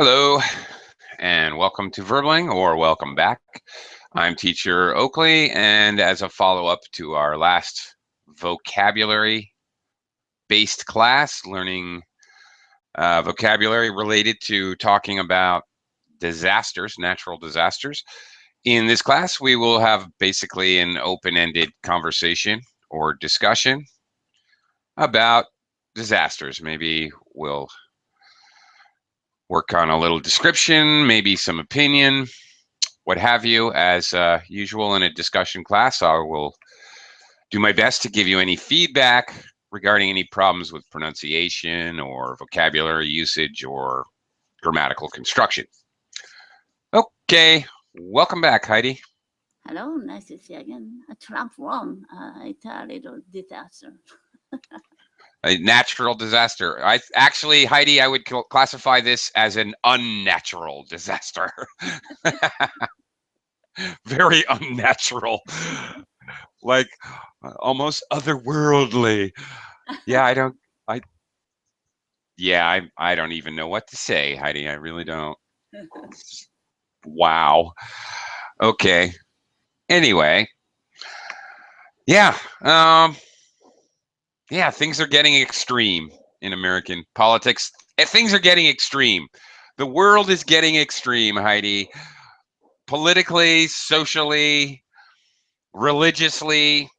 Hello, and welcome to Verbling, or welcome back. I'm teacher Oakley, and as a follow-up to our last vocabulary-based class, learning vocabulary related to talking about disasters, natural disasters. In this class, we will have basically an open-ended conversation or discussion about disasters. Maybe we'll work on a little description, maybe some opinion, what have you. As usual in a discussion class, I will do my best to give you any feedback regarding any problems with pronunciation or vocabulary usage or grammatical construction. Okay, welcome back, Heidi. Hello, nice to see you again. Trump won. It's a little disaster. A natural disaster. Actually, Heidi, I would classify this as an unnatural disaster. Very unnatural, like almost otherworldly. Yeah, I don't even know what to say, Heidi. I really don't. Wow. Okay. Anyway, yeah. Yeah, things are getting extreme in American politics. Things are getting extreme. The world is getting extreme, Heidi. Politically, socially, religiously,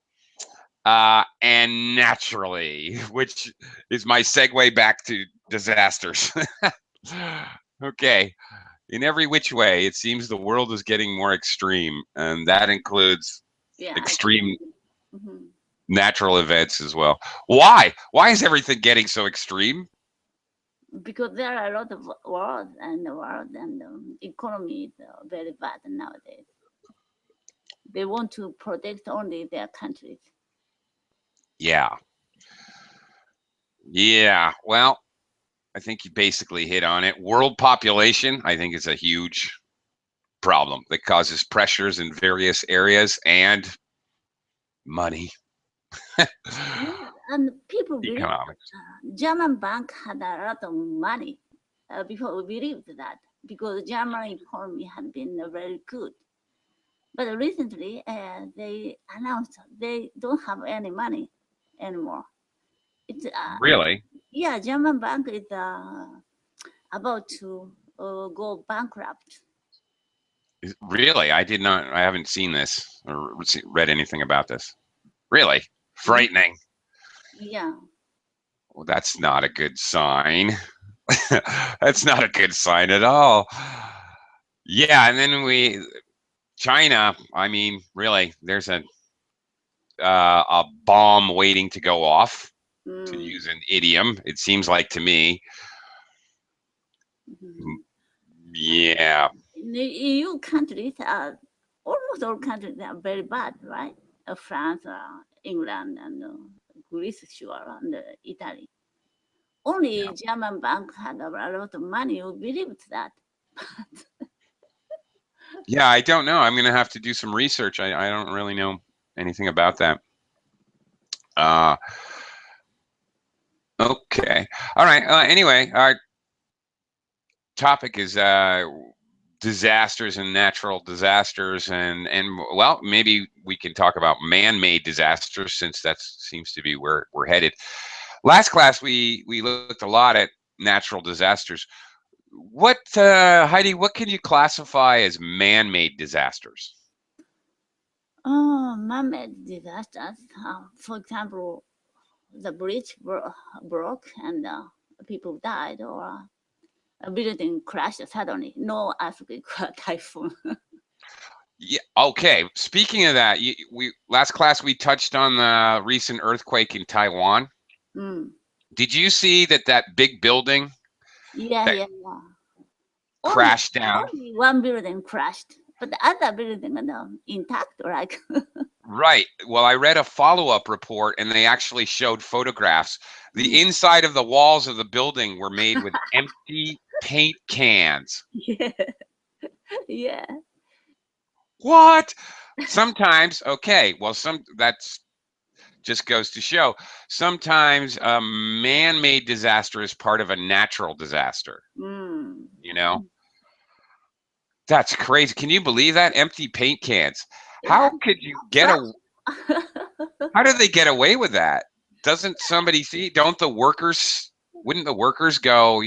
and naturally, which is my segue back to disasters. Okay. In every which way, it seems the world is getting more extreme, and that includes extreme natural events as well. Why? Why is everything getting so extreme? Because there are a lot of wars, and the world and economy is very bad nowadays. They want to protect only their countries. Yeah. Yeah. Well, I think you basically hit on it. World population, I think, is a huge problem that causes pressures in various areas and money. And people believe Economics. German bank had a lot of money. Before we believed that because German economy had been very good. But recently, they announced they don't have any money anymore. It's Really? Yeah, German bank is about to go bankrupt. Really? I haven't seen this or read anything about this. Really? Frightening. Yeah. Well, that's not a good sign. That's not a good sign at all. Yeah, and then China, I mean, really, there's a bomb waiting to go off, to use an idiom, it seems like to me. Yeah. In the EU countries, almost all countries are very bad, right? France, England, and Greece, sure, and Italy. Only German bank had a lot of money. We believed that. Yeah, I don't know. I'm going to have to do some research. I don't really know anything about that. Okay. All right. Anyway, our topic is disasters and natural disasters, and well, maybe we can talk about man-made disasters, since that seems to be where we're headed. Last class we looked a lot at natural disasters. What, Heidi, what can you classify as man-made disasters? Oh, man-made disasters. For example, the bridge broke and people died, or a building crashed suddenly. No earthquake or typhoon. Yeah. Okay. Speaking of that, last class we touched on the recent earthquake in Taiwan. Did you see that big building? Yeah. Crashed down. Only one building crashed, but the other building intact, like. Right. Well, I read a follow-up report, and they actually showed photographs. The inside of the walls of the building were made with empty paint cans. Yeah. What? Sometimes, okay. Well, that's just goes to show sometimes a man-made disaster is part of a natural disaster. You you know? That's crazy. Can you believe that? Empty paint cans. How could you get a How do they get away with that? Doesn't somebody see? Wouldn't the workers go,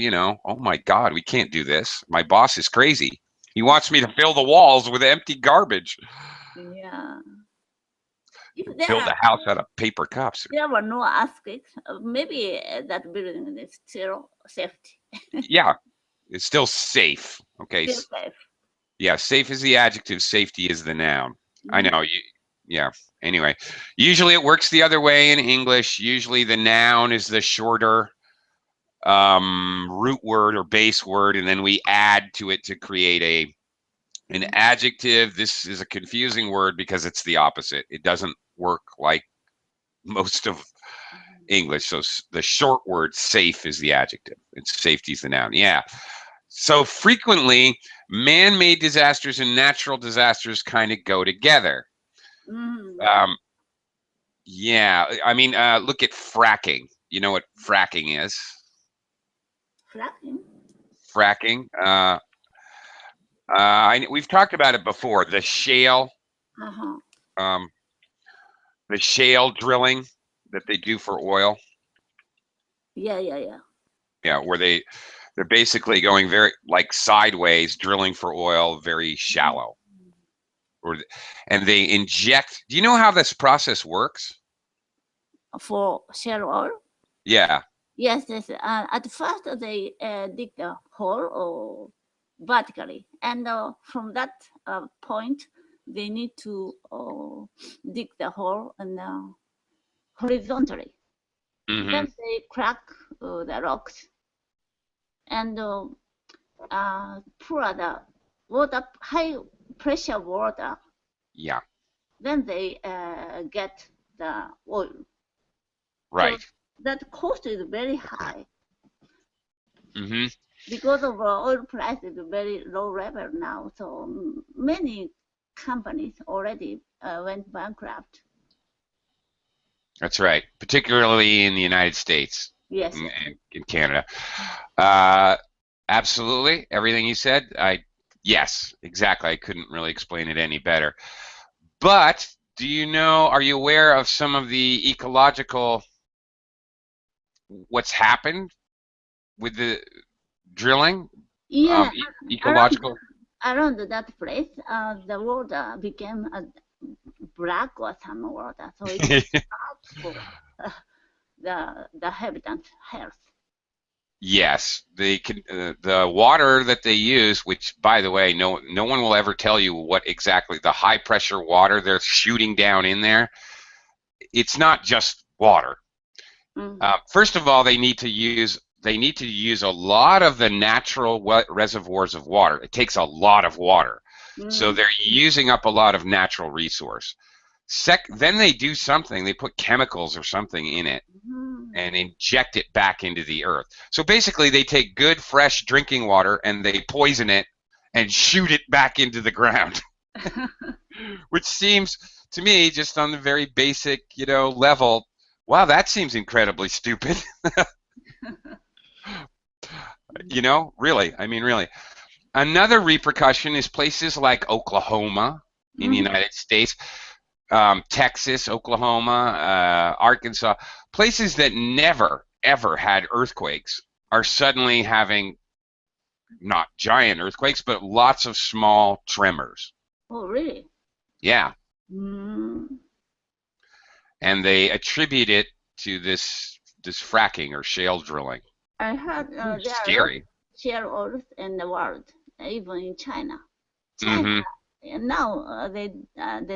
oh my God, we can't do this. My boss is crazy. He wants me to fill the walls with empty garbage. Yeah. Build a house out of paper cups. There were no earthquakes. Maybe that building is still safety. Yeah, it's still safe. Okay. Still safe. Yeah, safe is the adjective, safety is the noun. I know. Yeah. Anyway, usually it works the other way in English. Usually the noun is the shorter root word or base word, and then we add to it to create an adjective. This is a confusing word because it's the opposite. It doesn't work like most of English. So the short word safe is the adjective and safety is the noun. Yeah. So frequently, man-made disasters and natural disasters kind of go together. Yeah, I mean, look at fracking. You know what fracking is? Fracking. We've talked about it before. The shale. The shale drilling that they do for oil. Yeah. Yeah, where they're basically going very sideways, drilling for oil, very shallow. And they inject. Do you know how this process works? For shale oil? Yeah. Yes. At first, they dig the hole vertically, and from that point, they need to dig the hole and horizontally. Then they crack the rocks and pour the water, high pressure water. Yeah. Then they get the oil. Right. So that cost is very high. Because of oil price is very low level now, so many companies already went bankrupt. That's right, particularly in the United States. Yes. In Canada. Absolutely, everything you said. Yes, exactly. I couldn't really explain it any better. But are you aware of some of the ecological, what's happened with the drilling? Yeah, ecological. Around that place, the water became black or some water, so it's bad for the habitant health. Yes, the water that they use, which by the way, no one will ever tell you what exactly the high pressure water they're shooting down in there. It's not just water. First of all, they need to use a lot of the natural reservoirs of water. It takes a lot of water, so they're using up a lot of natural resource. Then they do something. They put chemicals or something in it and inject it back into the earth. So basically, they take good, fresh drinking water and they poison it and shoot it back into the ground, which seems to me, just on the very basic, level, wow, that seems incredibly stupid. Really. I mean, really. Another repercussion is places like Oklahoma in the United States. Texas, Oklahoma, Arkansas, places that never, ever had earthquakes are suddenly having not giant earthquakes, but lots of small tremors. Oh, really? Yeah. And they attribute it to this fracking or shale drilling. I heard there scary. are shale oils in the world, even in China. Now they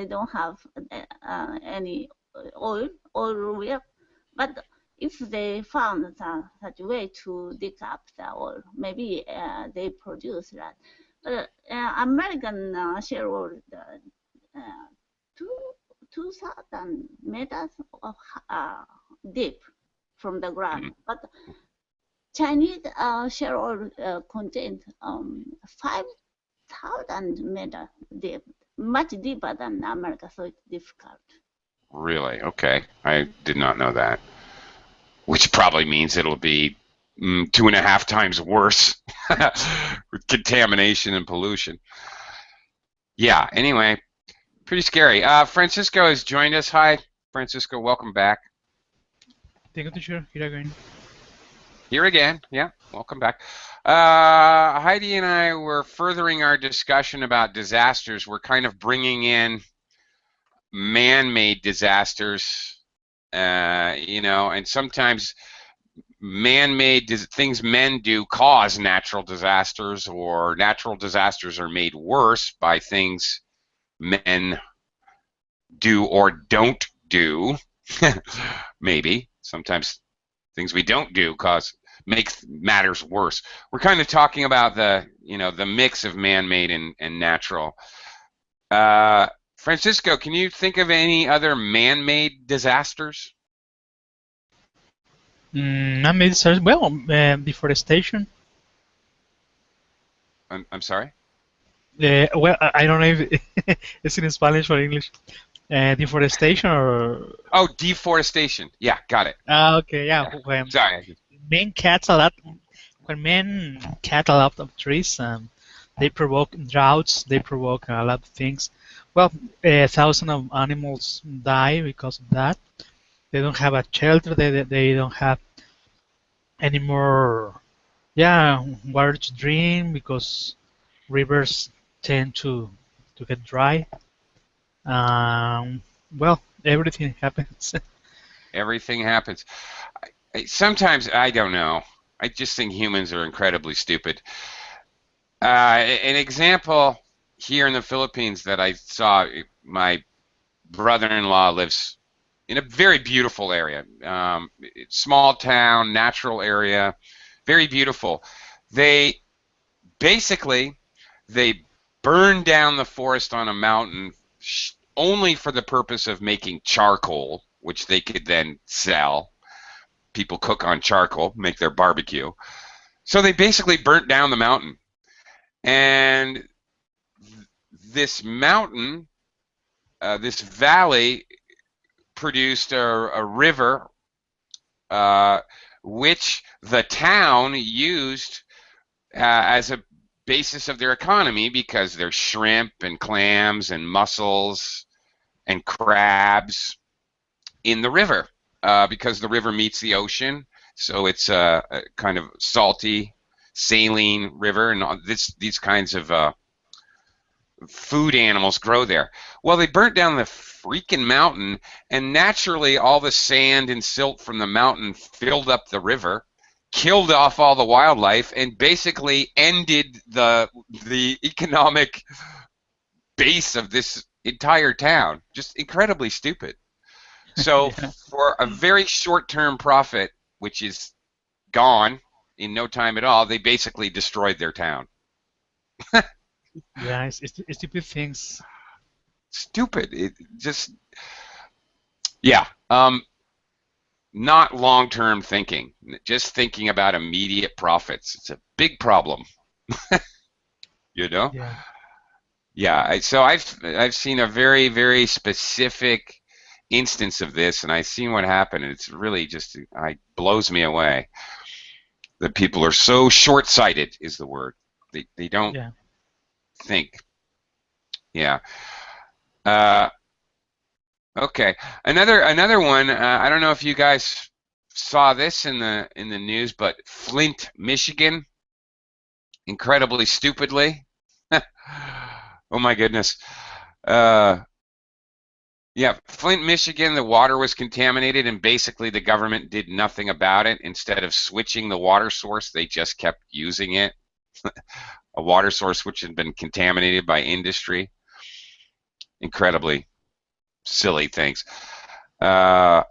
don't have any oil well, but if they found such a way to dig up the oil, maybe they produce that. But American shale oil, 2,000 meters of deep from the ground, but Chinese shale oil contains 5,000 meters deep, much deeper than America, so it's difficult. Really? Okay. I did not know that. Which probably means it'll be 2.5 times worse with contamination and pollution. Yeah, anyway, pretty scary. Francisco has joined us. Hi, Francisco, welcome back. Thank you, teacher. Here again. Here again, yeah, welcome back. Heidi and I were furthering our discussion about disasters. We're kind of bringing in man-made disasters, and sometimes man-made things men do cause natural disasters, or natural disasters are made worse by things men do or don't do. Maybe sometimes things we don't do make matters worse. We're kind of talking about the mix of man-made and natural. Francisco, can you think of any other man-made disasters? Man-made disasters. Well, deforestation. I'm sorry? Well, I don't know if it's in Spanish or English. Deforestation or... Oh, deforestation. Yeah, got it. Okay, yeah. When Sorry. men cut a lot, when men cut a lot of trees, they provoke droughts. They provoke a lot of things. Well, thousands of animals die because of that. They don't have a shelter. They don't have any more, water to drink because rivers tend to get dry. Well, everything happens. Everything happens. Sometimes I don't know. I just think humans are incredibly stupid. An example here in the Philippines that I saw, my brother-in-law lives in a very beautiful area, small town, natural area, very beautiful. They burned down the forest on a mountain only for the purpose of making charcoal, which they could then sell. People cook on charcoal, make their barbecue. So they basically burnt down the mountain. And this mountain, this valley, produced a river which the town used as a basis of their economy, because there's shrimp and clams and mussels and crabs in the river, because the river meets the ocean, so it's a kind of salty, saline river, and these kinds of food animals grow there. Well, they burnt down the freaking mountain, and naturally all the sand and silt from the mountain filled up the river, killed off all the wildlife, and basically ended the economic base of this entire town. Just incredibly stupid. So for a very short-term profit, which is gone in no time at all, they basically destroyed their town. Yeah, it's stupid things. Stupid. It just, yeah. Not long-term thinking. Just thinking about immediate profits. It's a big problem. Yeah. Yeah. So I've seen a very, very specific instance of this, and I've seen what happened, and it's really just blows me away that people are so short-sighted is the word. They don't think. Yeah. Okay. Another one. I don't know if you guys saw this in the news, but Flint, Michigan, incredibly stupidly. Oh my goodness. Yeah, Flint, Michigan, the water was contaminated, and basically the government did nothing about it. Instead of switching the water source, they just kept using it. A water source which had been contaminated by industry. Incredibly silly things. Yeah.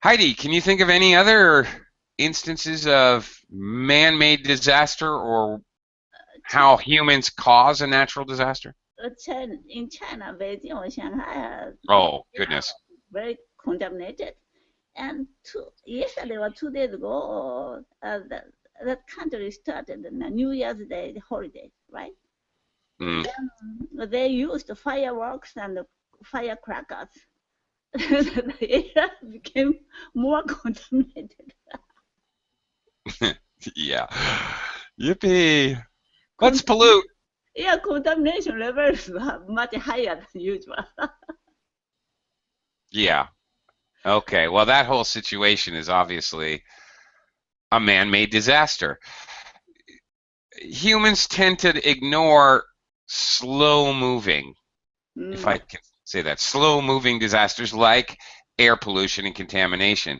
Heidi, can you think of any other instances of man-made disaster, or how humans cause a natural disaster? In China, Beijing or Shanghai Oh, goodness. very contaminated. And yesterday or 2 days ago, that country started the New Year's Day holiday, right? Mm. They used fireworks and firecrackers the air became more contaminated. Yeah. Yippee. Let's pollute. Yeah, contamination levels are much higher than usual. Yeah. Okay. Well, that whole situation is obviously a man-made disaster. Humans tend to ignore slow-moving, if I can say that, slow-moving disasters like air pollution and contamination.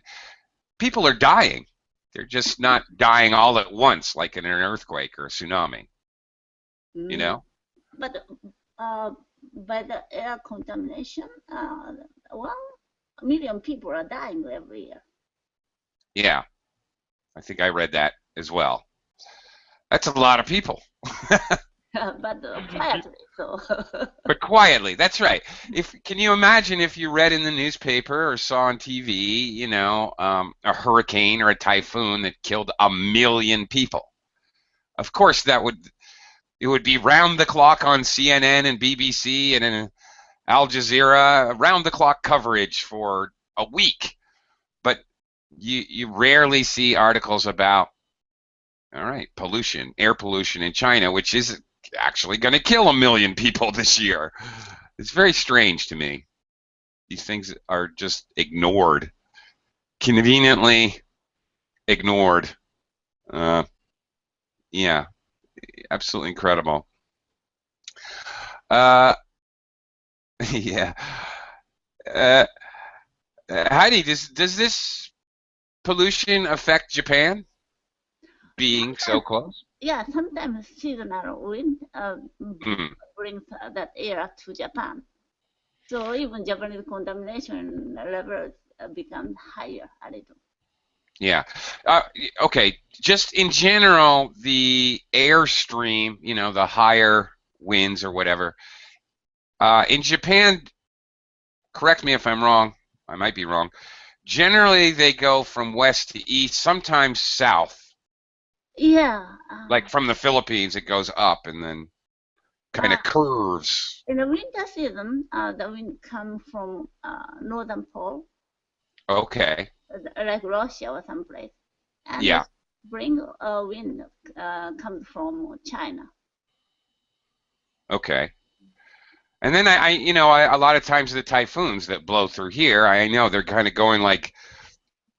People are dying. They're just not dying all at once, like in an earthquake or a tsunami. You know? But by the air contamination, well, a million people are dying every year. Yeah. I think I read that as well. That's a lot of people. But quietly, so. But quietly, that's right. Can you imagine if you read in the newspaper or saw on TV, you know, a hurricane or a typhoon that killed 1 million people? Of course, it would be round the clock on CNN and BBC and in Al Jazeera, round the clock coverage for a week. But you rarely see articles about, all right, pollution, air pollution in China, which is actually going to kill 1 million people this year. It's very strange to me. These things are just ignored, conveniently ignored. Yeah, absolutely incredible. Yeah. Heidi, does this pollution affect Japan, being so close? Yeah, sometimes seasonal wind brings that air to Japan. So even Japanese contamination levels become higher a little. Yeah. Okay. Just in general, the airstream, you know, the higher winds or whatever. In Japan, correct me if I'm wrong. I might be wrong. Generally, they go from west to east, sometimes south. Yeah. Like from the Philippines, it goes up and then kind of curves. In the winter season, the wind comes from northern pole. Okay. Like Russia or someplace. And yeah. the spring wind comes from China. Okay. And then a lot of times the typhoons that blow through here, I know they're kind of going like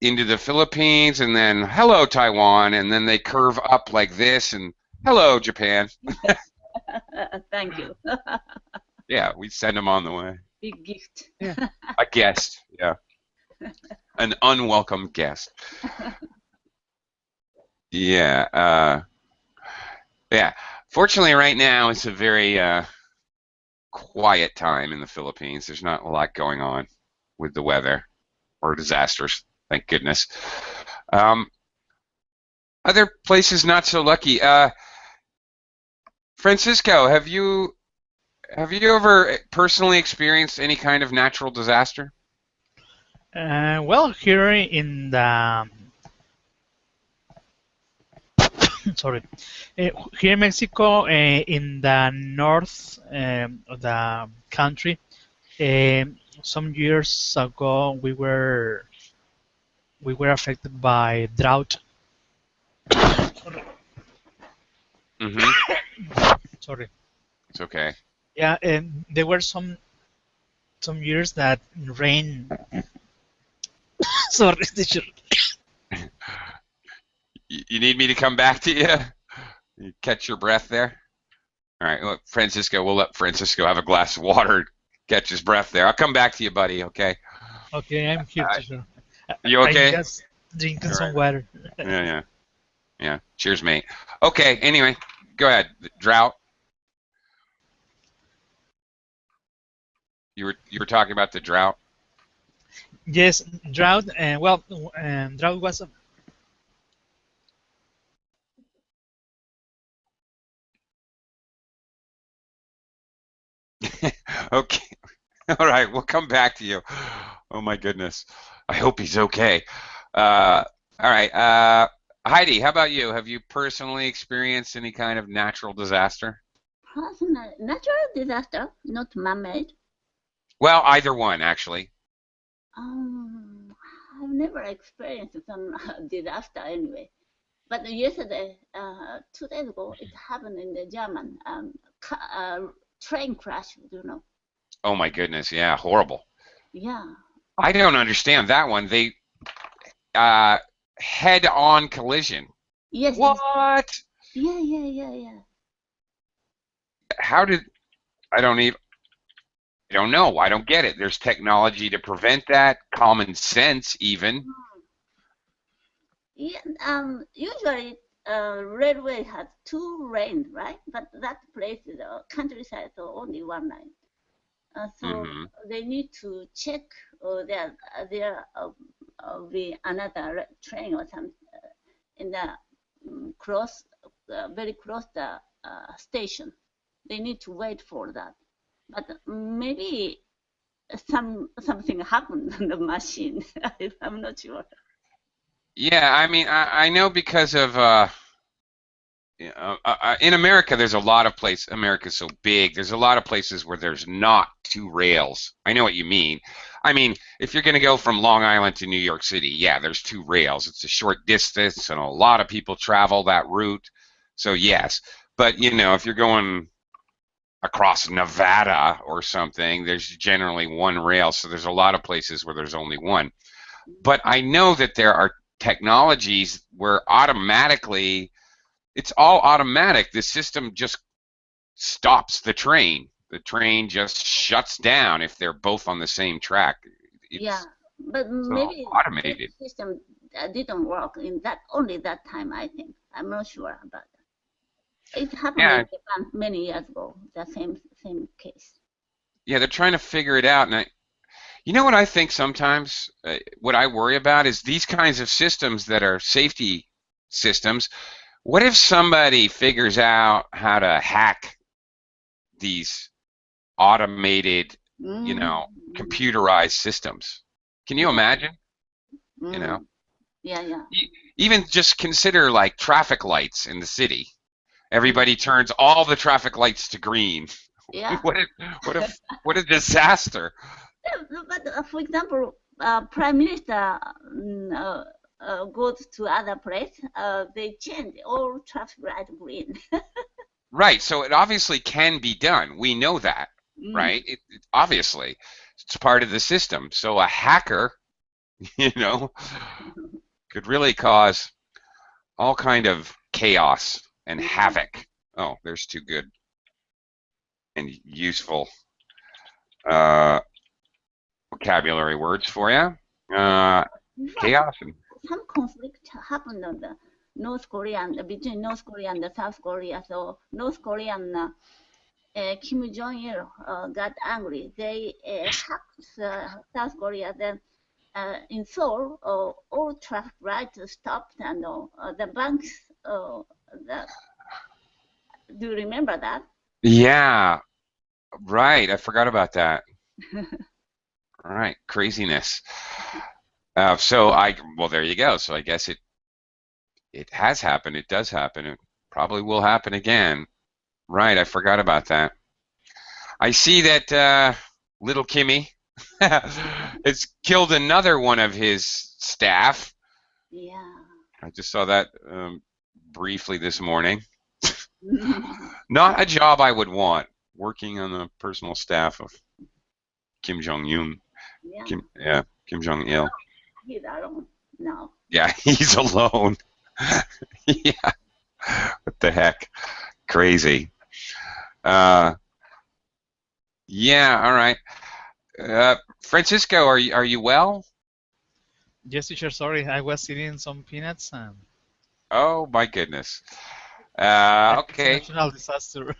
into the Philippines and then hello Taiwan, and then they curve up like this and hello Japan. Thank you. Yeah, we send them on the way. Big gift. Yeah. A guest, yeah. An unwelcome guest. Yeah. Yeah. Fortunately, right now it's a very quiet time in the Philippines. There's not a lot going on with the weather or disasters. Thank goodness. Other places not so lucky. Francisco, have you ever personally experienced any kind of natural disaster? Well, here in the sorry, here in Mexico, in the north of the country, some years ago we were affected by drought. Sorry. It's okay. Yeah, and there were some years that rain. Sorry, teacher. You need me to come back to you? You catch your breath there? All right, look, Francisco, we'll let Francisco have a glass of water, catch his breath there. I'll come back to you, buddy, okay? Okay, I'm here, teacher. You okay? I'm just drinking some water. Yeah. Cheers, mate. Okay, anyway, go ahead. Drought. You were talking about the drought? Yes, drought. Drought was Okay. All right, we'll come back to you. Oh my goodness. I hope he's okay. All right. Heidi, how about you? Have you personally experienced any kind of natural disaster? Personal natural disaster, not man-made. Well, either one, actually. I've never experienced some disaster anyway. But yesterday, 2 days ago, it happened in the German train crash. Do you know? Oh my goodness, yeah, horrible. Yeah. I don't understand that one. They uh, head-on collision. Yes. What? Yeah. How did I don't know. I don't get it. There's technology to prevent that, common sense even. Yeah. Usually, railway has 2 lanes, right? But that place is countryside, so only 1 lane. So they need to check there will be another train or something in the very close the station. They need to wait for that. But maybe something happened on the machine. I'm not sure. Yeah, I mean, I know because of in America, there's a lot of places. America's so big. There's a lot of places where there's not 2 rails. I know what you mean. I mean, if you're going to go from Long Island to New York City, yeah, there's 2 rails. It's a short distance, and a lot of people travel that route. So yes, but if you're going across Nevada or something, there's generally 1 rail. So there's a lot of places where there's only one. But I know that there are technologies where automatically it's all automatic. The system just stops the train. The train just shuts down if they're both on the same track. Yeah, but maybe automated. the system didn't work in only that time, I think. I'm not sure about that. It happened in Japan many years ago, the same case. Yeah, they're trying to figure it out. And you know what I think sometimes? What I worry about is these kinds of systems that are safety systems. What if somebody figures out how to hack these automated, computerized systems? Can you imagine? Yeah. Even just consider like traffic lights in the city. Everybody turns all the traffic lights to green. Yeah. What a disaster. But for example, Prime Minister goes to other place, they change all traffic light green. Right, so it obviously can be done. We know that, right? Obviously, it's part of the system. So a hacker, could really cause all kind of chaos and havoc. Oh, there's 2 good and useful vocabulary words for you. Chaos. Some conflict happened on the between North Korea and the South Korea. So North Korean Kim Jong-il got angry. They hacked South Korea. Then in Seoul, all traffic lights stopped, and the banks. Do you remember that? Yeah, right. I forgot about that. All right, craziness. Well, there you go. So I guess it has happened. It does happen. It probably will happen again. Right, I forgot about that. I see that little Kimmy has killed another one of his staff. Yeah. I just saw that briefly this morning. Not a job I would want, working on the personal staff of Kim Jong-un. Yeah. Kim Jong-il. He's alone now. Yeah, he's alone. Yeah. What the heck? Crazy. Yeah, all right. Francisco, are you well? Yes, teacher, sorry, I was eating some peanuts. Oh, my goodness. Okay. It's a natural disaster.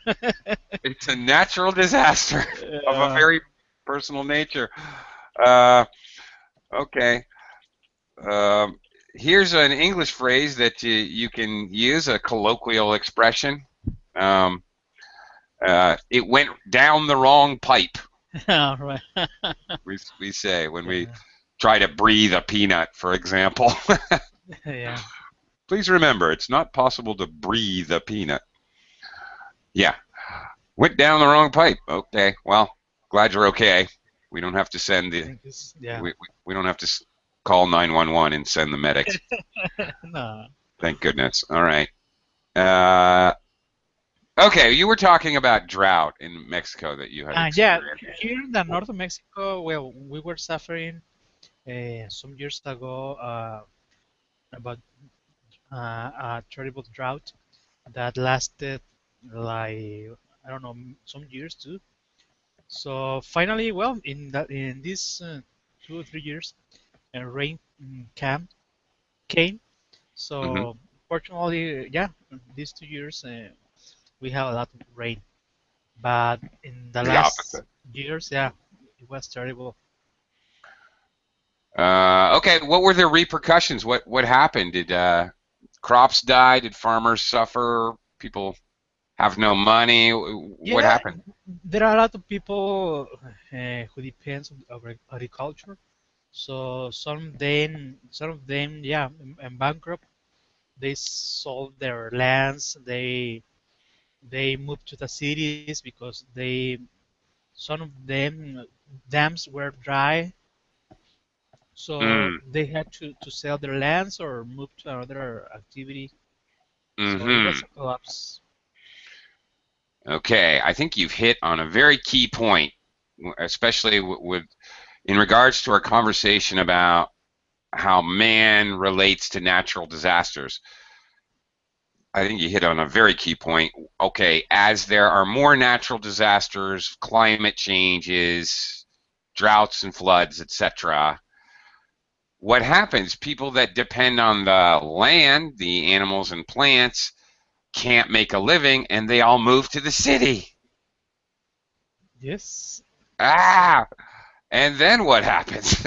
It's a natural disaster of a very personal nature. Okay. Here's an English phrase that you can use, a colloquial expression. It went down the wrong pipe. Right. we say when we try to breathe a peanut, for example. Yeah. Please remember, it's not possible to breathe a peanut. Yeah. Went down the wrong pipe. Okay. Well, glad you're okay. We don't have to send the. Yeah. We don't have to call 911 and send the medics. No. Thank goodness. All right. Okay, you were talking about drought in Mexico that you had Yeah, experienced. here in the north of Mexico, well, we were suffering some years ago about a terrible drought that lasted like I don't know some years too. So finally, well, in these 2 or 3 years, rain came. Hmm. So fortunately, yeah, these 2 years we have a lot of rain. But in the The last opposite. years, yeah, it was terrible. Okay, what were the repercussions? What happened? Did crops die? Did farmers suffer? People have no money? What Yeah, happened? there are a lot of people who depends on agriculture. So some of them, yeah, bankrupt. They sold their lands. They moved to the cities because some of them dams were dry, so Mm, they had to sell their lands or move to another activity. So it was hmm. a collapse. Okay, I think you've hit on a very key point, especially with in regards to our conversation about how man relates to natural disasters. I think you hit on a very key point. Okay, as there are more natural disasters, climate changes, droughts and floods, etc., what happens? People that depend on the land, the animals and plants, can't make a living and they all move to the city. Yes. So Ah! And then what happens?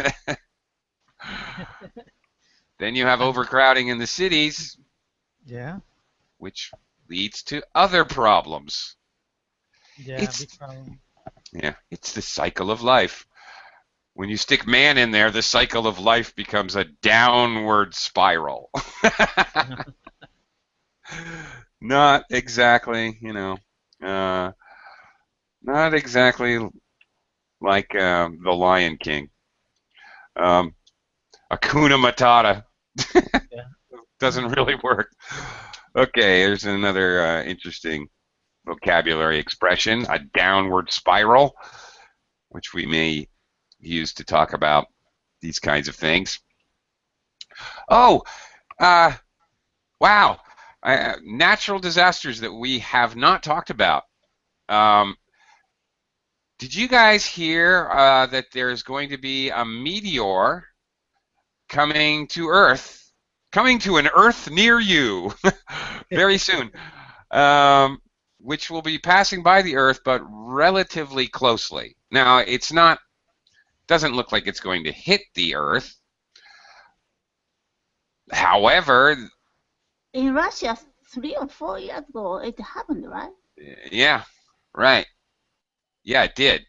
Then you have and overcrowding in the cities, yeah, which leads to other problems. yeah, It's big problem. yeah, it's the cycle of life. When you stick man in there, the cycle of life becomes a downward spiral. Not exactly, uh, not exactly like the Lion King. Um, Hakuna Matata Yeah. doesn't really work. Okay, here's another interesting vocabulary expression, a downward spiral, which we may use to talk about these kinds of things. Oh, uh, wow. Natural disasters that we have not talked about. Um, did you guys hear that there's going to be a meteor coming to Earth, coming to an Earth near you very soon, um, which will be passing by the Earth, but relatively closely. Now, it's not, doesn't look like it's going to hit the Earth. However, In Russia 3 or 4 years ago, it happened, right? yeah, right. Yeah, it did.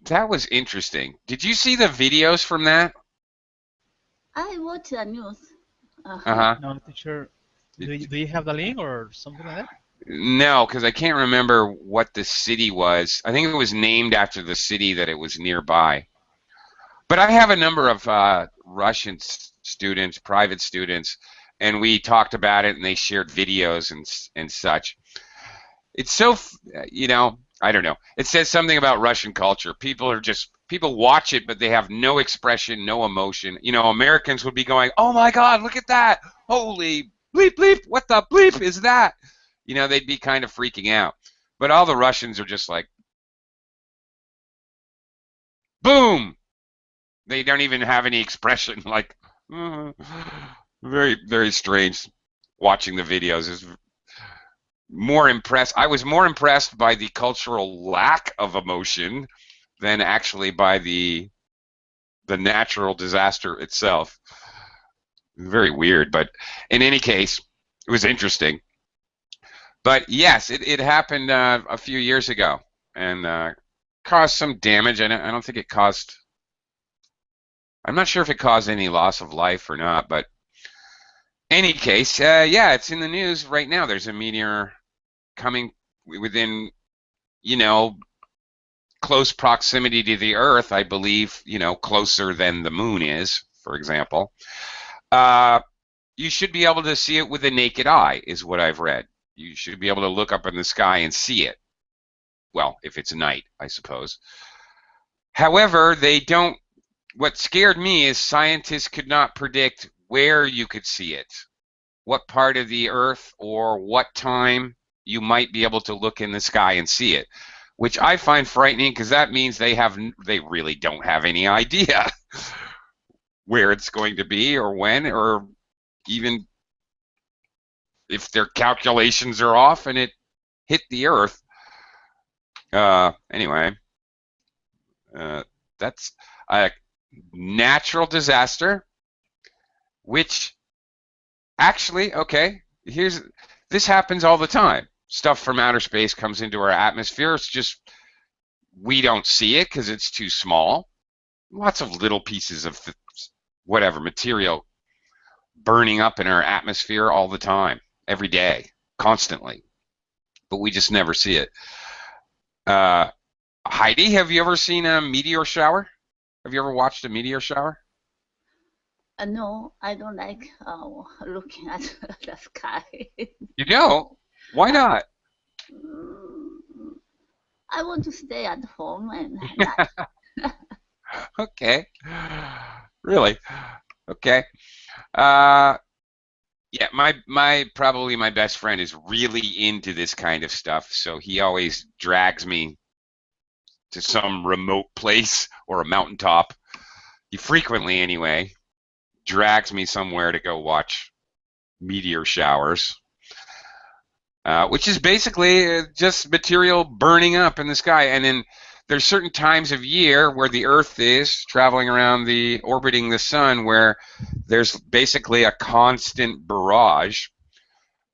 That was interesting. Did you see the videos from that? I watched the news. Uh-huh. No, teacher, do you have the link or something like that? No, because I can't remember what the city was. I think it was named after the city that it was nearby. But I have a number of Russian students, private students, and we talked about it, and they shared videos and such. It's so, I don't know. It says something about Russian culture. People watch it, but they have no expression, no emotion. Americans would be going, "Oh my God, look at that! Holy bleep bleep! What the bleep is that?" They'd be kind of freaking out. But all the Russians are just like, boom! They don't even have any expression. Like, very, very strange watching the videos. Is more impressed. I was more impressed by the cultural lack of emotion than actually by the natural disaster itself. Very weird, but in any case, it was interesting. But yes, it happened a few years ago and caused some damage. I don't think it caused. I'm not sure if it caused any loss of life or not, but any case, yeah, it's in the news right now. There's a meteor coming within, you know, close proximity to the Earth, I believe, closer than the moon is, for example, you should be able to see it with the naked eye, is what I've read. You should be able to look up in the sky and see it. Well, if it's night, I suppose. However, what scared me is scientists could not predict where you could see it, what part of the Earth or what time you might be able to look in the sky and see it, which I find frightening because that means they really don't have any idea where it's going to be or when, or even if their calculations are off and it hit the Earth. Anyway, that's a natural disaster, which actually, okay, this happens all the time. Stuff from outer space comes into our atmosphere. It's just we don't see it because it's too small. Lots of little pieces of whatever material burning up in our atmosphere all the time, every day, constantly. But we just never see it. Heidi, have you ever seen a meteor shower? Have you ever watched a meteor shower? No, I don't like looking at the sky. You don't? Why not? I want to stay at home and Okay. Really? Okay. Yeah, probably my best friend is really into this kind of stuff, so he always drags me to some remote place or a mountaintop. He frequently, anyway, drags me somewhere to go watch meteor showers, which is basically just material burning up in the sky. And then there's certain times of year where the Earth is traveling around orbiting the sun, where there's basically a constant barrage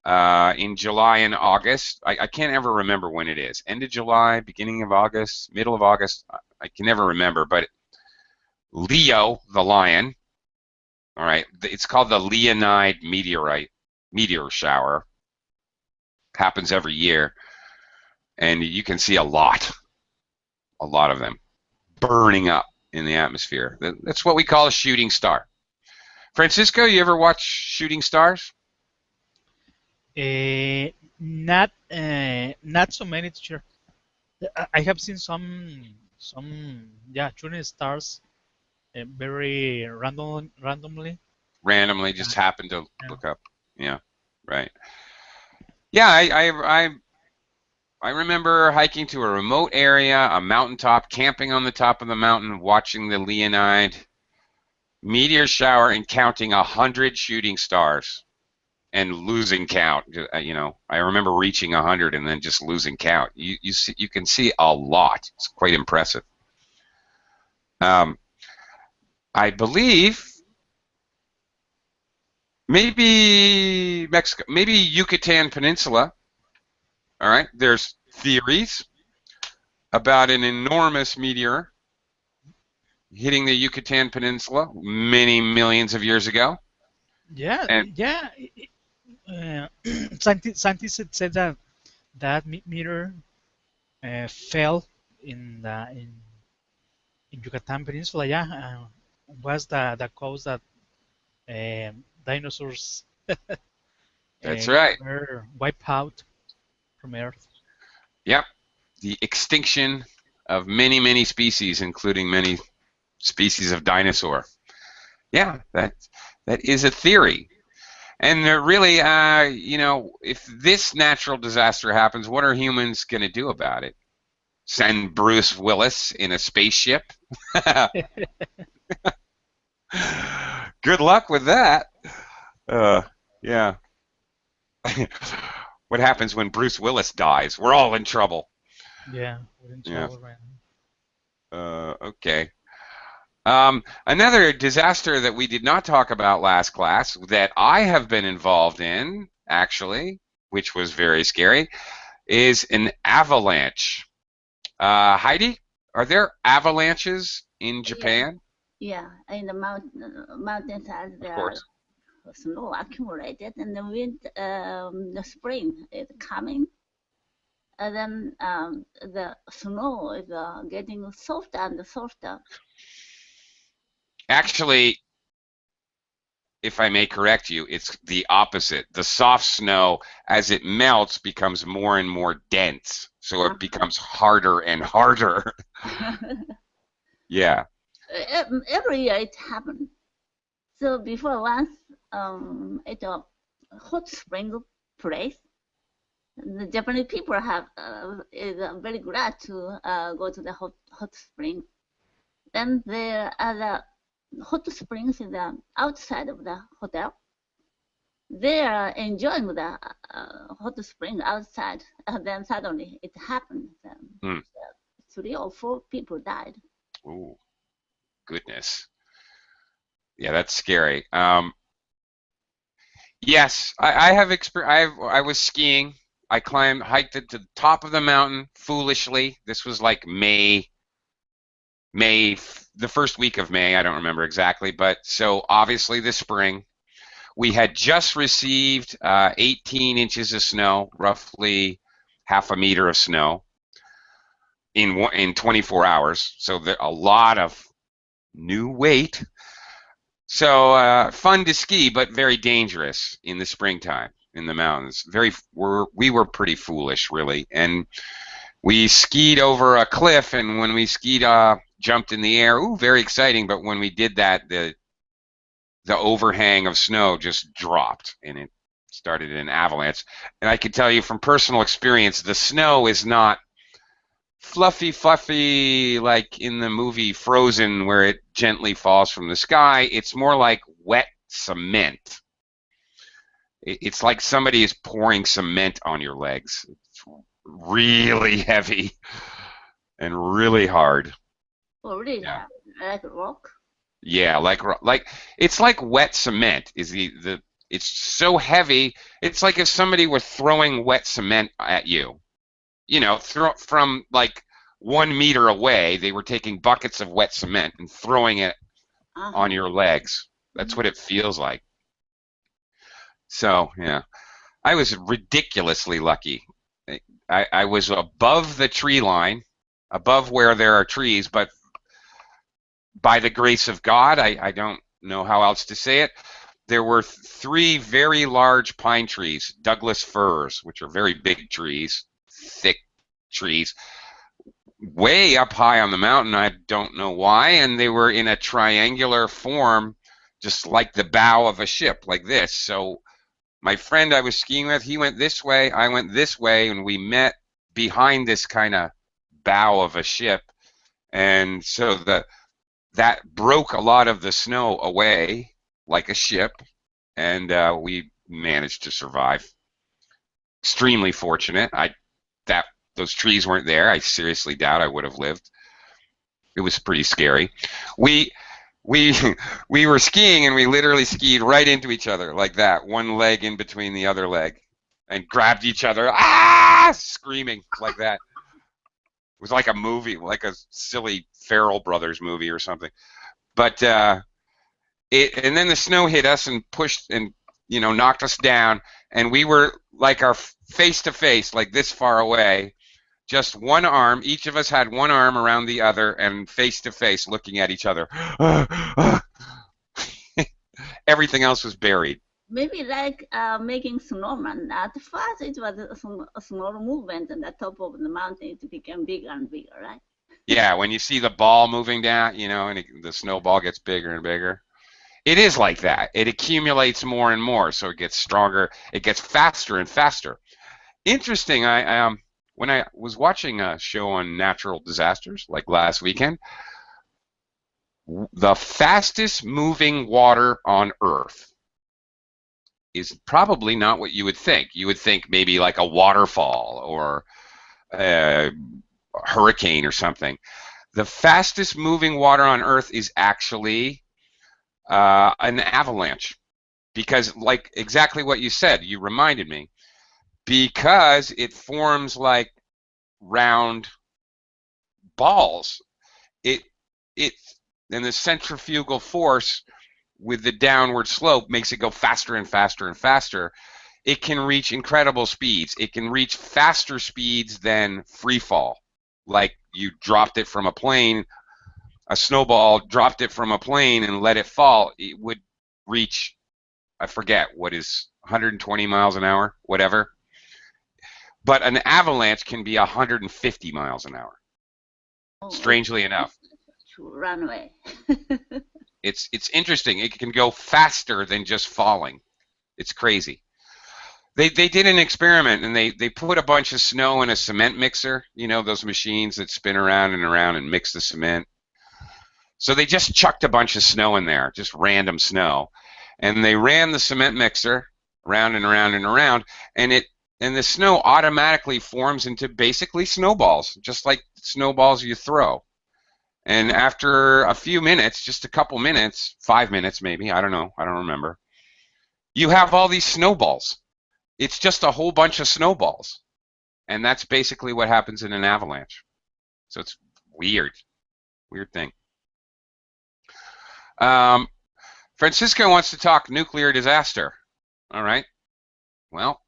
in July and August. I can't ever remember when it is. End of July, beginning of August, middle of August. I can never remember. But Leo, the lion, all right, it's called the Leonid meteor shower. Happens every year, and you can see a lot of them burning up in the atmosphere. That's what we call a shooting star. Francisco, you ever watch shooting stars? Not so many, teacher. I have seen some shooting stars very randomly. Randomly, just happen to look up. Yeah, right. Yeah, I remember hiking to a remote area, a mountaintop, camping on the top of the mountain, watching the Leonid meteor shower and counting 100 shooting stars and losing count. I remember reaching 100 and then just losing count. You can see a lot. It's quite impressive. I believe maybe Mexico, maybe Yucatan Peninsula. All right, there's theories about an enormous meteor hitting the Yucatan Peninsula many millions of years ago. Yeah, scientists had said that meteor fell in Yucatan Peninsula. Yeah, was the cause that dinosaurs That's right. were wiped out from Earth. Yep, the extinction of many species, including many species of dinosaur. Yeah, that is a theory. And really, if this natural disaster happens, what are humans going to do about it? Send Bruce Willis in a spaceship? Good luck with that. Yeah. What happens when Bruce Willis dies? We're all in trouble. Yeah, we're in trouble right now. Okay. Another disaster that we did not talk about last class that I have been involved in, actually, which was very scary, is an avalanche. Heidi, are there avalanches in Japan? Yeah, in the mountainside there are snow accumulated, and the wind, the spring is coming. And then the snow is getting softer and softer. Actually, if I may correct you, it's the opposite. The soft snow, as it melts, becomes more and more dense. So it becomes harder and harder. Yeah. Every year it happens. So before once at a hot spring place, the Japanese people is very glad to go to the hot spring. Then there are the hot springs in the outside of the hotel. They are enjoying the hot spring outside. Then suddenly it happened. 3 or 4 people died. Oh, goodness. Yeah, that's scary. Yes, I have experience. I was skiing. I hiked it to the top of the mountain foolishly. This was like May, the first week of May. I don't remember exactly, but so obviously the spring. We had just received 18 inches of snow, roughly half a meter of snow in 24 hours. So a lot of new weight. So fun to ski, but very dangerous in the springtime in the mountains. We were pretty foolish, really, and we skied over a cliff. And when we skied, jumped in the air. Ooh, very exciting! But when we did that, the overhang of snow just dropped, and it started an avalanche. And I can tell you from personal experience, the snow is not fluffy like in the movie Frozen where it gently falls from the sky. It's more like wet cement. It's like somebody is pouring cement on your legs. It's really heavy and really hard. Oh, really? Yeah. Like rock? Yeah, like it's like wet cement. It's so heavy. It's like if somebody were throwing wet cement at you. You know, from like 1 meter away, they were taking buckets of wet cement and throwing it on your legs. That's what it feels like. So, yeah, I was ridiculously lucky. I was above the tree line, above where there are trees, but by the grace of God, I don't know how else to say it, there were 3 very large pine trees, Douglas firs, which are very big trees, thick trees, way up high on the mountain. I don't know why, and they were in a triangular form, just like the bow of a ship, like this. So my friend I was skiing with, he went this way, I went this way, and we met behind this kind of bow of a ship. And so that broke a lot of the snow away like a ship, and we managed to survive. Extremely fortunate. Those trees weren't there. I seriously doubt I would have lived. It was pretty scary. We were skiing, and we literally skied right into each other like that, one leg in between the other leg, and grabbed each other, screaming like that. It was like a movie, like a silly Farrell Brothers movie or something. But and then the snow hit us and pushed and knocked us down, and we were like our face to face, like this far away. Just one arm, each of us had one arm around the other and face to face looking at each other. Everything else was buried. Maybe like making snowman. At first it was a small movement on the top of the mountain. It became bigger and bigger, right? Yeah, when you see the ball moving down, and the snowball gets bigger and bigger. It is like that. It accumulates more and more, so it gets stronger. It gets faster and faster. Interesting, when I was watching a show on natural disasters, like last weekend, the fastest moving water on Earth is probably not what you would think. You would think maybe like a waterfall or a hurricane or something. The fastest moving water on Earth is actually an avalanche, because like exactly what you said, you reminded me, because it forms like round balls. It and the centrifugal force with the downward slope makes it go faster and faster and faster. it can reach incredible speeds. It can reach faster speeds than free fall. Like you dropped it from a plane, a snowball, dropped it from a plane and let it fall, it would reach, I forget what is 120 miles an hour, whatever. But an avalanche can be 150 miles an hour. Strangely enough. To run away. It's interesting. It can go faster than just falling. It's crazy. They did an experiment and they put a bunch of snow in a cement mixer, you know, those machines that spin around and mix the cement. So they just chucked a bunch of snow in there, just random snow. And they ran the cement mixer round and around and around, and the snow automatically forms into basically snowballs, just like snowballs you throw. And after a few minutes, just a couple minutes, 5 minutes maybe, I don't know, I don't remember, you have all these snowballs. It's just a whole bunch of snowballs. And that's basically what happens in an avalanche. So it's weird. Weird thing. Francisco wants to talk nuclear disaster. All right. Well,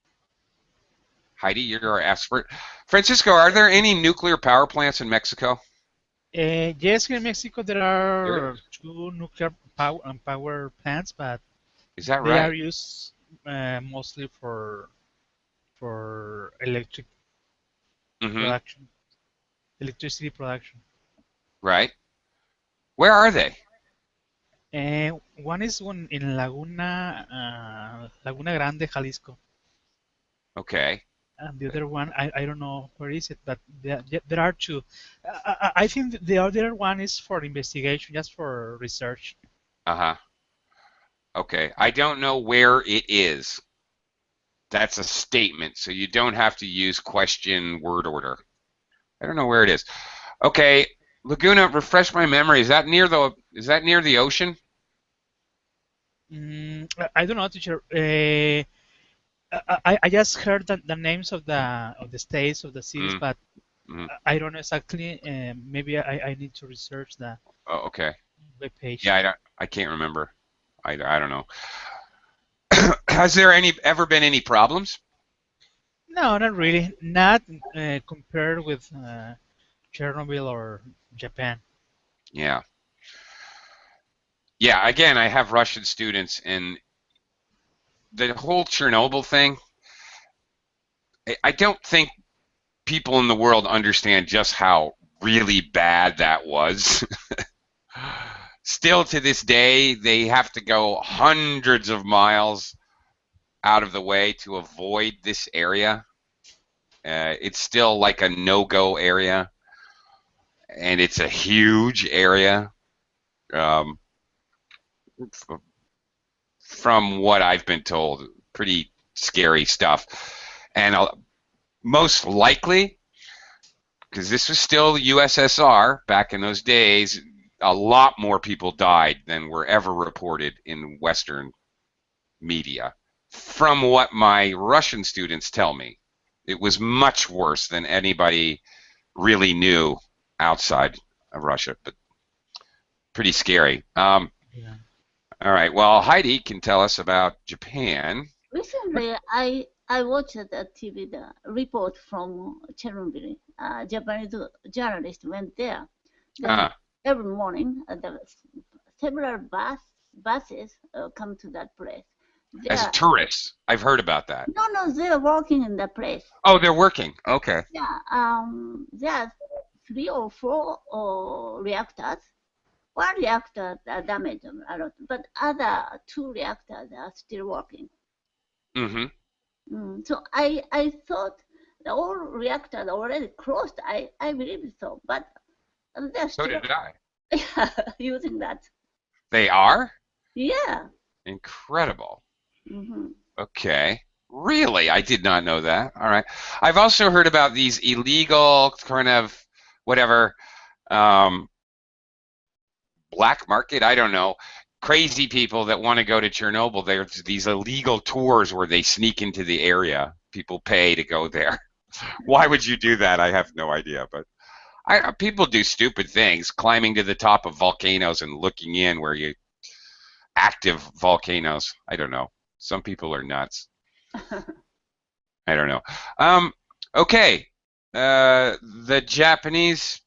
Heidi, you're our expert. Francisco, are there any nuclear power plants in Mexico? Yes, in Mexico there are two nuclear power plants, but is that they right? are used mostly for electric production, electricity production. Right. Where are they? One is in Laguna Grande, Jalisco. Okay. And the other one, I don't know where is it, but there are two. I think the other one is for investigation, just for research. Uh-huh. Okay. I don't know where it is. That's a statement, so you don't have to use question word order. I don't know where it is. Okay, Laguna, refresh my memory. Is that near the ocean? I don't know, teacher. I just heard the names of the states, of the cities, but I don't know exactly. Maybe I need to research the okay. web page. Yeah, I can't remember. I don't know. Has there ever been any problems? No, not really. Not compared with Chernobyl or Japan. Yeah. Yeah, again, I have Russian students, and the whole Chernobyl thing, I don't think people in the world understand just how really bad that was. Still to this day, they have to go hundreds of miles out of the way to avoid this area. It's still like a no-go area, and it's a huge area. From what I've been told, pretty scary stuff. And most likely, because this was still USSR back in those days, a lot more people died than were ever reported in Western media. From what my Russian students tell me, it was much worse than anybody really knew outside of Russia, but pretty scary. Yeah. All right. Well, Heidi can tell us about Japan. Recently, I watched the TV report from Chernobyl. Japanese journalist went there. Every morning, several buses come to that place. As tourists, I've heard about that. No, they're working in the place. Oh, they're working. Okay. Yeah. There are 3 or 4 reactors. One reactor damaged a lot, but other 2 reactors are still working. So I thought the all reactors already closed. I believe so, but they're still. So did I. Yeah, using that. They are? Yeah. Incredible. Okay. Really? I did not know that. All right. I've also heard about these illegal kind of whatever black market, I don't know, crazy people that want to go to Chernobyl. There's these illegal tours where they sneak into the area. People pay to go there. Why would you do that? I have no idea, but people do stupid things, climbing to the top of volcanoes and looking in active volcanoes. I don't know. Some people are nuts. I don't know. Okay. The Japanese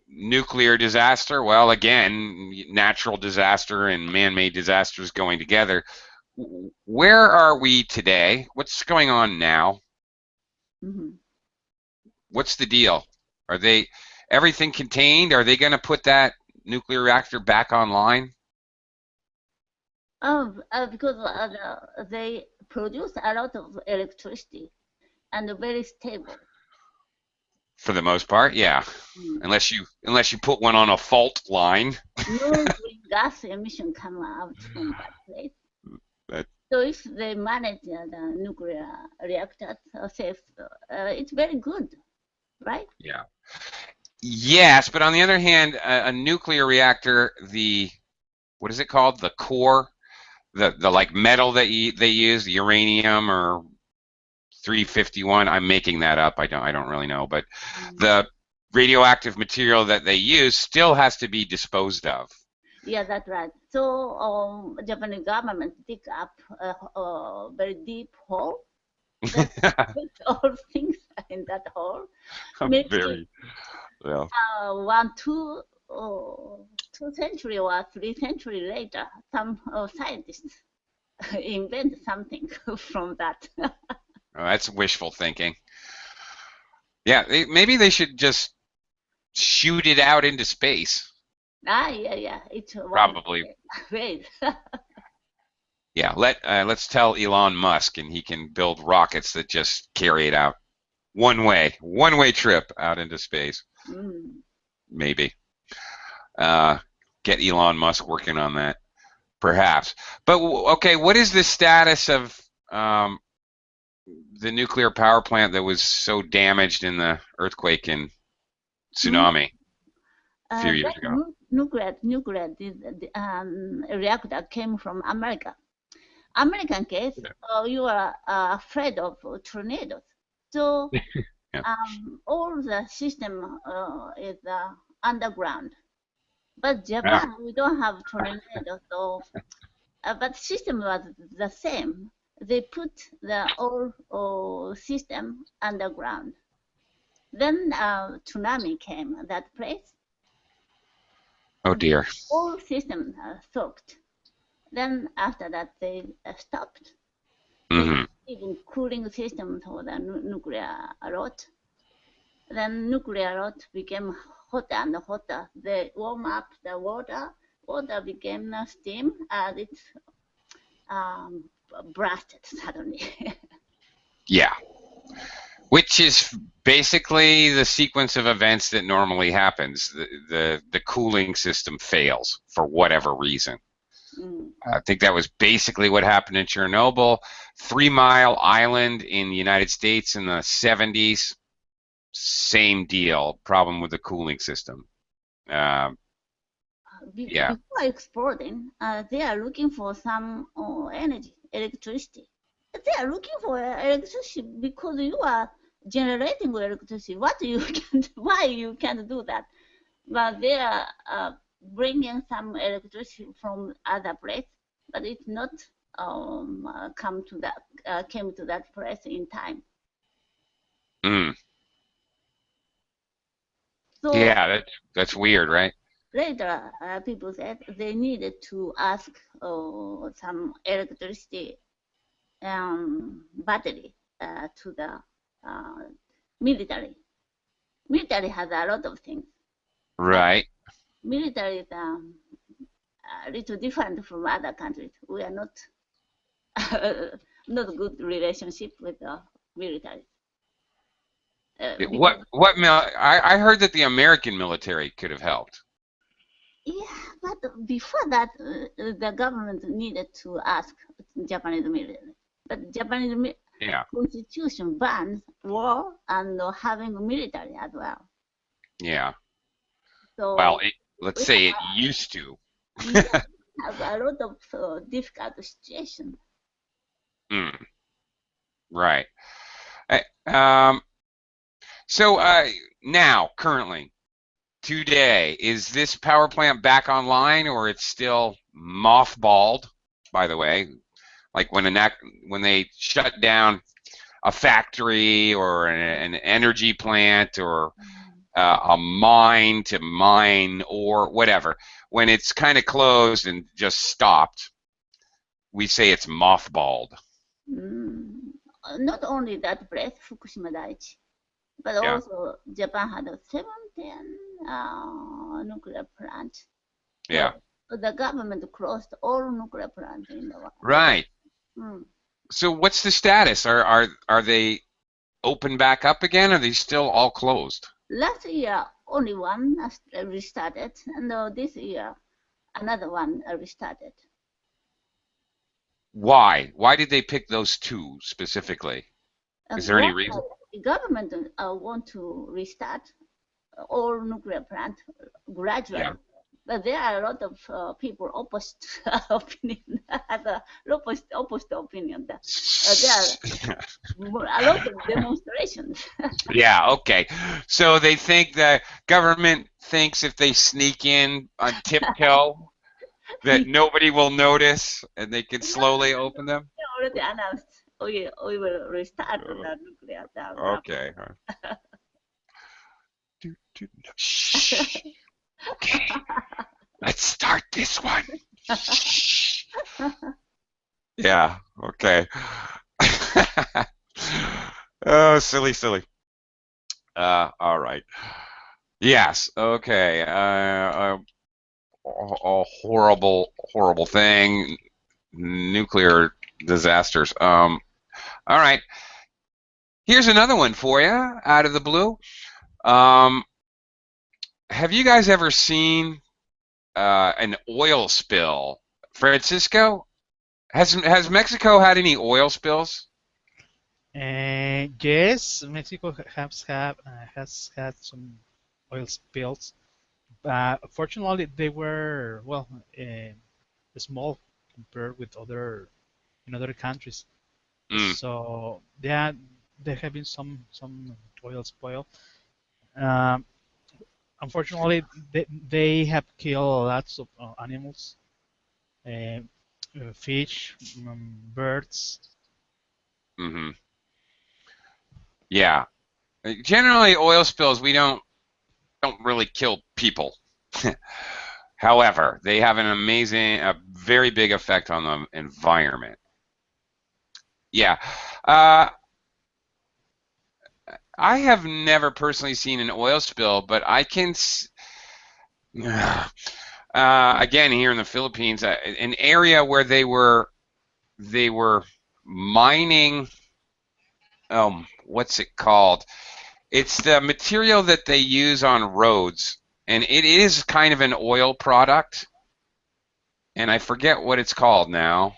nuclear disaster. Well, again, natural disaster and man-made disasters going together. Where are we today? What's going on now? Mhm. What's the deal? Are they everything contained? Are they going to put that nuclear reactor back online? Because they produce a lot of electricity and very stable. For the most part, yeah. Mm. Unless you put one on a fault line. No green gas emission come out from that place. But, So if they manage the nuclear reactors safe, it's very good, right? yeah. Yes, but on the other hand, a nuclear reactor, the what is it called? The core, the like metal that they use, the uranium or 351. I'm making that up. I don't really know, but the radioactive material that they use still has to be disposed of. Yeah, that's right. So Japanese government dig up a very deep hole. Then put all things in that hole. Maybe Very well. 2 century or 3 century later, some scientists invent something from that. Oh, that's wishful thinking. Yeah, maybe they should just shoot it out into space. Yeah, it's Probably. Great. Yeah, let's tell Elon Musk, and he can build rockets that just carry it out one way trip out into space. Maybe. Get Elon Musk working on that, perhaps. But okay, what is the status of the nuclear power plant that was so damaged in the earthquake and tsunami a few years ago? Nuclear reactor came from America. American case, you are afraid of tornadoes. So Yeah. all the system is underground. But Japan, we don't have tornadoes. So, but system was the same. They put the whole system underground. Then tsunami came at that place. Oh dear. All system soaked. Then after that they stopped. Even cooling system for the nuclear rot. Then nuclear rot became hotter and hotter. They warm up the water. Water became steam, and it's blasted suddenly. Yeah. Which is basically the sequence of events that normally happens. The cooling system fails for whatever reason. I think that was basically what happened in Chernobyl. 3 Mile Island in the United States in the 70s. Same deal. Problem with the cooling system. Yeah. Before exploding, they are looking for some energy, electricity. They are looking for electricity because you are generating electricity. Why you can't do that? But they are bringing some electricity from other place, but it's not came to that place in time. So yeah, that's weird, right? Later, people said they needed to ask some electricity battery to the military. Military has a lot of things. Right. Military is a little different from other countries. We are not not good relationship with the military. I heard that the American military could have helped. Yeah, but before that, the government needed to ask Japanese military. But Japanese constitution bans war and having military as well. Yeah. So well, let's say it used to. Have a lot of difficult situation. Right. So now, currently, today, is this power plant back online, or it's still mothballed? By the way, Like when they shut down a factory or an energy plant or a mine to mine or whatever, when it's kind of closed and just stopped, we say it's mothballed. Not only that place, Fukushima Daiichi, but Yeah. also Japan had 17 nuclear plants. Yeah. So the government closed all nuclear plants in the world. Right. So what's the status? Are they open back up again? Or are they still all closed? Last year, only one restarted, and this year, another one restarted. Why? Why did they pick those two specifically? Is there any reason? The government want to restart all nuclear plants gradually. Yeah. But there are a lot of people opposite opinion, opposite opinion. There are a lot of demonstrations. Yeah, okay. So they think the government thinks if they sneak in on tiptoe that nobody will notice and they can slowly open them? They already announced we will restart the nuclear. Okay. Shh. Okay. Let's start this one. Shh. Yeah, okay. Oh, silly. All right. Yes, okay. A horrible thing. Nuclear disasters. All right. Here's another one for you out of the blue. Have you guys ever seen an oil spill? Francisco, has Mexico had any oil spills? Yes, Mexico has had some oil spills. Fortunately, they were small compared with other countries. So yeah, there have been some oil spill. Unfortunately, they have killed lots of animals, fish, birds. Mm-hmm. Yeah. Generally, oil spills we don't really kill people. However, they have a very big effect on the environment. Yeah. I have never personally seen an oil spill, but I can. Again, here in the Philippines, an area where they were mining. What's it called? It's the material that they use on roads, and it is kind of an oil product, and I forget what it's called now.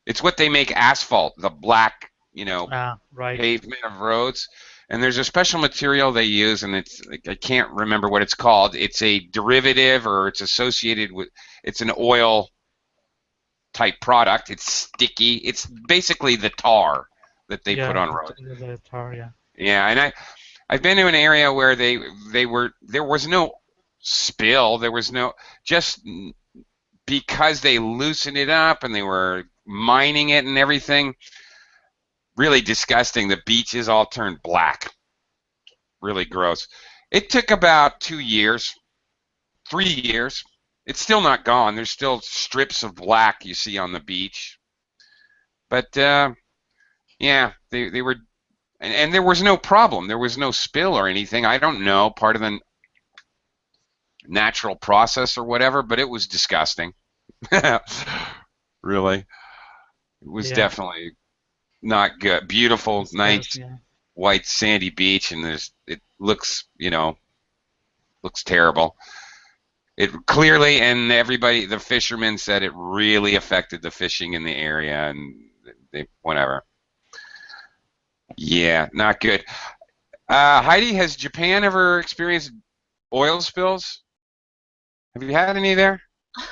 It's what they make asphalt, the black, Right. pavement of roads. And there's a special material they use, and I can't remember what it's called. It's a derivative, or it's associated with. It's an oil type product. It's sticky. It's basically the tar that they put on roads. The tar, yeah. Yeah, and I've been to an area where there was no spill. There was no, just because they loosened it up and they were mining it and everything. Really disgusting. The beaches all turned black. Really gross. It took about 2 years, 3 years. It's still not gone. There's still strips of black you see on the beach. But yeah, they were, and there was no problem. There was no spill or anything. I don't know, part of the natural process or whatever, but it was disgusting. Really. It was definitely not good. Beautiful, nice, white sandy beach, and it looks, looks terrible. It clearly, and everybody, the fishermen said it really affected the fishing in the area, and whatever. Yeah, not good. Heidi, has Japan ever experienced oil spills? Have you had any there?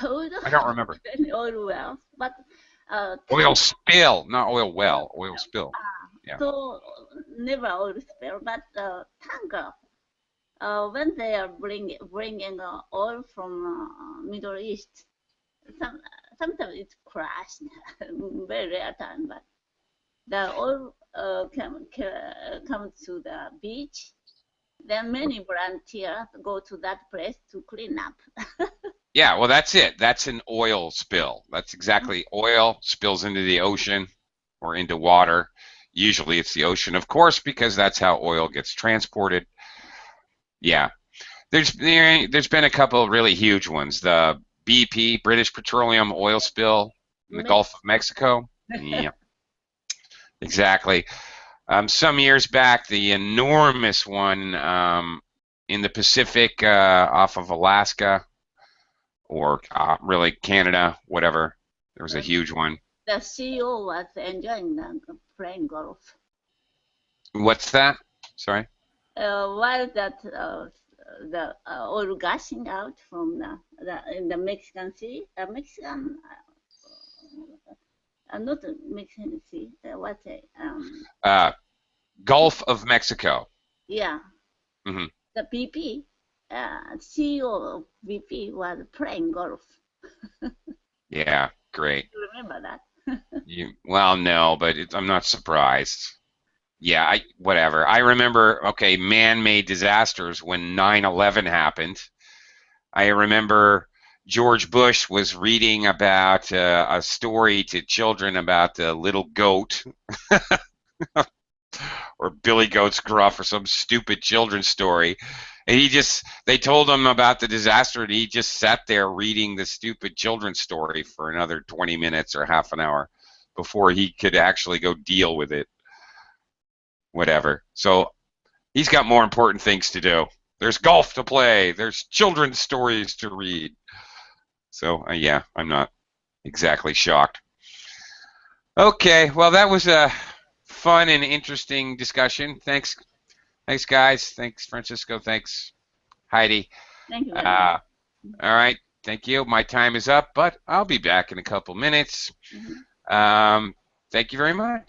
I don't remember. Oil wells, but oil spill, not oil well, oil spill. Yeah. So never oil spill, but tanker. When they are bringing oil from Middle East, sometimes it's crashed, very rare time, but the oil comes to the beach. Then many volunteers go to that place to clean up. Yeah, well, that's it. That's an oil spill. That's exactly oil spills into the ocean or into water. Usually it's the ocean, of course, because that's how oil gets transported. Yeah. There's been a couple of really huge ones. The BP, British Petroleum oil spill in the Gulf of Mexico. Yeah, exactly. Some years back, the enormous one in the Pacific off of Alaska or really Canada, whatever. There was a huge one. The CEO was enjoying playing golf. What's that? Sorry? While that the oil gushing out from in the Mexican Sea, Mexican, not the Mexican Sea, what's it? Gulf of Mexico. Yeah. Mm-hmm. The BP, CEO of BP was playing golf. Yeah, great. You remember that? Well, no, but I'm not surprised. Yeah, whatever. I remember, okay, man-made disasters when 9/11 happened. I remember George Bush was reading about a story to children about the little goat or Billy Goat's Gruff or some stupid children's story. And they told him about the disaster and he just sat there reading the stupid children's story for another 20 minutes or half an hour before he could actually go deal with it. Whatever. So he's got more important things to do. There's golf to play. There's children's stories to read. So, yeah, I'm not exactly shocked. Okay, well, that was a fun and interesting discussion. Thanks, guys. Thanks, Francisco. Thanks, Heidi. Thank you very much. All right, thank you. My time is up, but I'll be back in a couple minutes. Mm-hmm. Thank you very much.